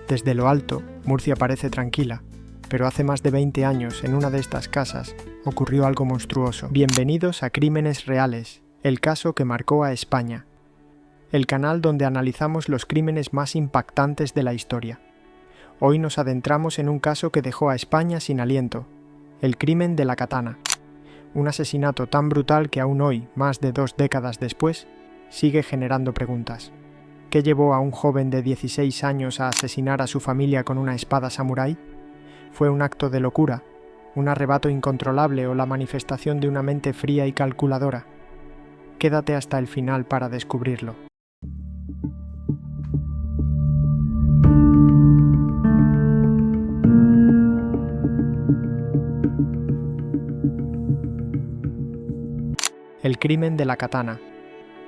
Desde lo alto, Murcia parece tranquila, pero hace más de 20 años, en una de estas casas, ocurrió algo monstruoso. Bienvenidos a Crímenes Reales, el caso que marcó a España. El canal donde analizamos los crímenes más impactantes de la historia. Hoy nos adentramos en un caso que dejó a España sin aliento, el crimen de la katana. Un asesinato tan brutal que aún hoy, más de 2 décadas después, sigue generando preguntas. ¿Qué llevó a un joven de 16 años a asesinar a su familia con una espada samurái? ¿Fue un acto de locura, un arrebato incontrolable o la manifestación de una mente fría y calculadora? Quédate hasta el final para descubrirlo. El crimen de la katana.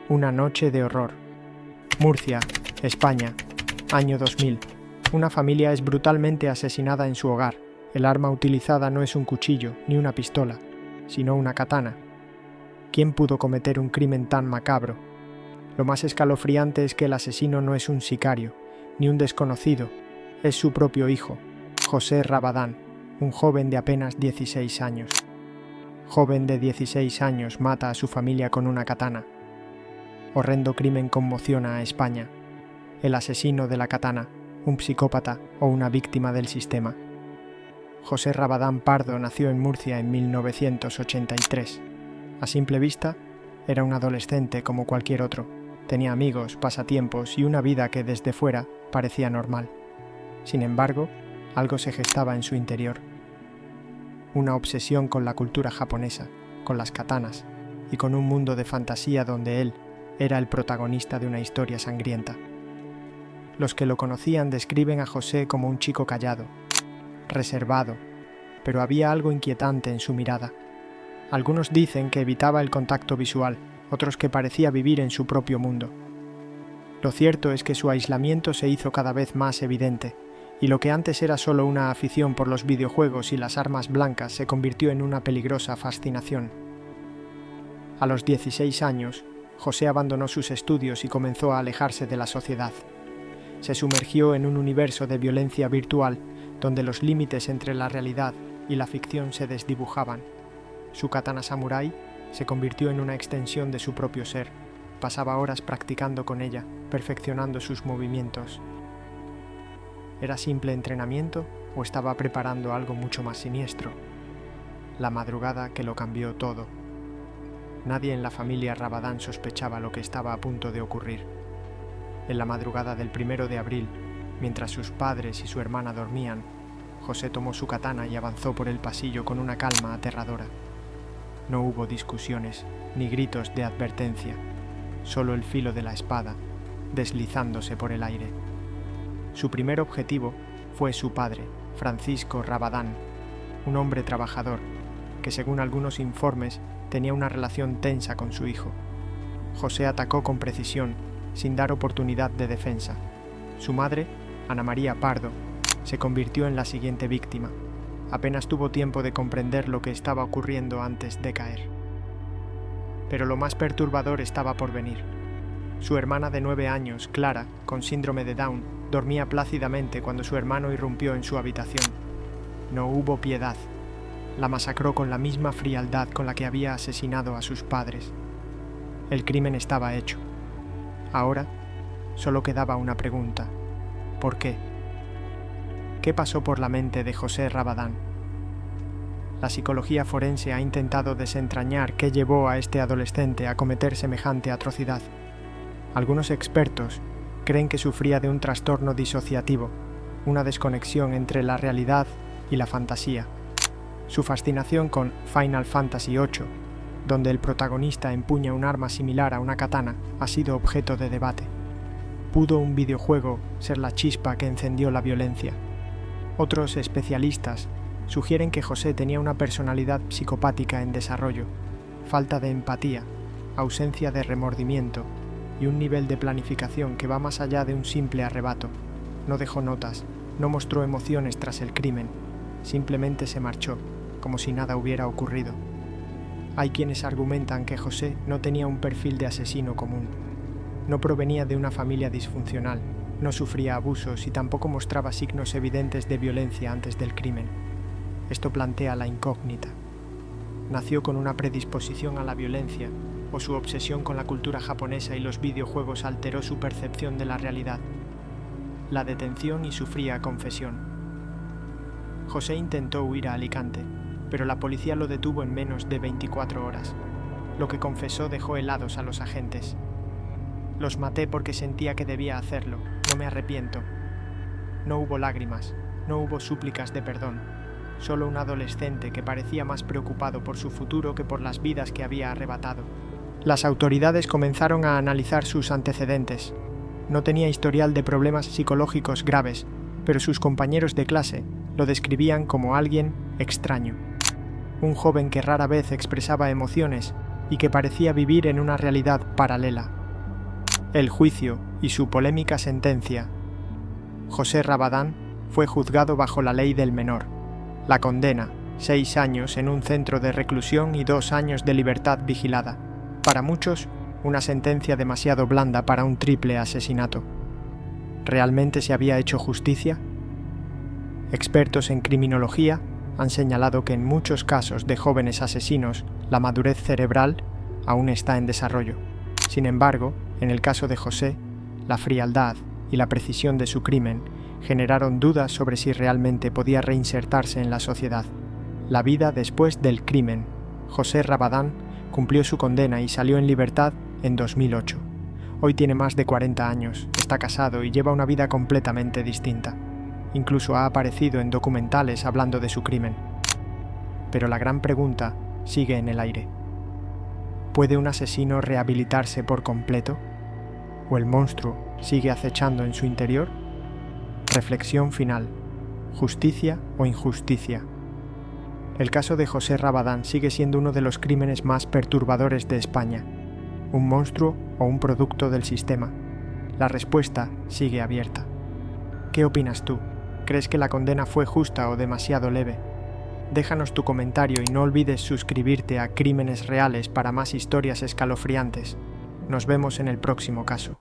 Una noche de horror. Murcia, España, año 2000. Una familia es brutalmente asesinada en su hogar. El arma utilizada no es un cuchillo ni una pistola, sino una katana. ¿Quién pudo cometer un crimen tan macabro? Lo más escalofriante es que el asesino no es un sicario, ni un desconocido. Es su propio hijo, José Rabadán, un joven de apenas 16 años. Joven de 16 años mata a su familia con una katana. Horrendo crimen conmociona a España. El asesino de la katana, un psicópata o una víctima del sistema. José Rabadán Pardo nació en Murcia en 1983. A simple vista, era un adolescente como cualquier otro. Tenía amigos, pasatiempos y una vida que desde fuera parecía normal. Sin embargo, algo se gestaba en su interior. Una obsesión con la cultura japonesa, con las katanas y con un mundo de fantasía donde él era el protagonista de una historia sangrienta. Los que lo conocían describen a José como un chico callado, reservado, pero había algo inquietante en su mirada. Algunos dicen que evitaba el contacto visual, otros que parecía vivir en su propio mundo. Lo cierto es que su aislamiento se hizo cada vez más evidente, y lo que antes era solo una afición por los videojuegos y las armas blancas se convirtió en una peligrosa fascinación. A los 16 años, José abandonó sus estudios y comenzó a alejarse de la sociedad. Se sumergió en un universo de violencia virtual donde los límites entre la realidad y la ficción se desdibujaban. Su katana samurái se convirtió en una extensión de su propio ser. Pasaba horas practicando con ella, perfeccionando sus movimientos. ¿Era simple entrenamiento o estaba preparando algo mucho más siniestro? La madrugada que lo cambió todo. Nadie en la familia Rabadán sospechaba lo que estaba a punto de ocurrir. En la madrugada del 1 de abril, mientras sus padres y su hermana dormían, José tomó su katana y avanzó por el pasillo con una calma aterradora. No hubo discusiones, ni gritos de advertencia, solo el filo de la espada, deslizándose por el aire. Su primer objetivo fue su padre, Francisco Rabadán, un hombre trabajador, que según algunos informes tenía una relación tensa con su hijo. José atacó con precisión, sin dar oportunidad de defensa. Su madre, Ana María Pardo, se convirtió en la siguiente víctima. Apenas tuvo tiempo de comprender lo que estaba ocurriendo antes de caer. Pero lo más perturbador estaba por venir. Su hermana de 9 años, Clara, con síndrome de Down, dormía plácidamente cuando su hermano irrumpió en su habitación. No hubo piedad. La masacró con la misma frialdad con la que había asesinado a sus padres. El crimen estaba hecho. Ahora, solo quedaba una pregunta. ¿Por qué? ¿Qué pasó por la mente de José Rabadán? La psicología forense ha intentado desentrañar qué llevó a este adolescente a cometer semejante atrocidad. Algunos expertos creen que sufría de un trastorno disociativo, una desconexión entre la realidad y la fantasía. Su fascinación con Final Fantasy VIII, donde el protagonista empuña un arma similar a una katana, ha sido objeto de debate. ¿Pudo un videojuego ser la chispa que encendió la violencia? Otros especialistas sugieren que José tenía una personalidad psicopática en desarrollo, falta de empatía, ausencia de remordimiento y un nivel de planificación que va más allá de un simple arrebato. No dejó notas, no mostró emociones tras el crimen, simplemente se marchó, como si nada hubiera ocurrido. Hay quienes argumentan que José no tenía un perfil de asesino común. No provenía de una familia disfuncional, No sufría abusos y tampoco mostraba signos evidentes de violencia antes del crimen. Esto plantea la incógnita. ¿Nació con una predisposición a la violencia o su obsesión con la cultura japonesa y los videojuegos alteró su percepción de la realidad? La detención y su fría confesión. José intentó huir a Alicante, pero la policía lo detuvo en menos de 24 horas. Lo que confesó dejó helados a los agentes. Los maté porque sentía que debía hacerlo, no me arrepiento. No hubo lágrimas, no hubo súplicas de perdón, solo un adolescente que parecía más preocupado por su futuro que por las vidas que había arrebatado. Las autoridades comenzaron a analizar sus antecedentes. No tenía historial de problemas psicológicos graves, pero sus compañeros de clase lo describían como alguien extraño. Un joven que rara vez expresaba emociones y que parecía vivir en una realidad paralela. El juicio y su polémica sentencia. José Rabadán fue juzgado bajo la ley del menor. La condena, 6 años en un centro de reclusión y 2 años de libertad vigilada. Para muchos, una sentencia demasiado blanda para un triple asesinato. ¿Realmente se había hecho justicia? Expertos en criminología han señalado que en muchos casos de jóvenes asesinos, la madurez cerebral aún está en desarrollo. Sin embargo, en el caso de José, la frialdad y la precisión de su crimen generaron dudas sobre si realmente podía reinsertarse en la sociedad. La vida después del crimen. José Rabadán cumplió su condena y salió en libertad en 2008. Hoy tiene más de 40 años, está casado y lleva una vida completamente distinta. Incluso ha aparecido en documentales hablando de su crimen. Pero la gran pregunta sigue en el aire. ¿Puede un asesino rehabilitarse por completo? ¿O el monstruo sigue acechando en su interior? Reflexión final. ¿Justicia o injusticia? El caso de José Rabadán sigue siendo uno de los crímenes más perturbadores de España. ¿Un monstruo o un producto del sistema? La respuesta sigue abierta. ¿Qué opinas tú? ¿Crees que la condena fue justa o demasiado leve? Déjanos tu comentario y no olvides suscribirte a Crímenes Reales para más historias escalofriantes. Nos vemos en el próximo caso.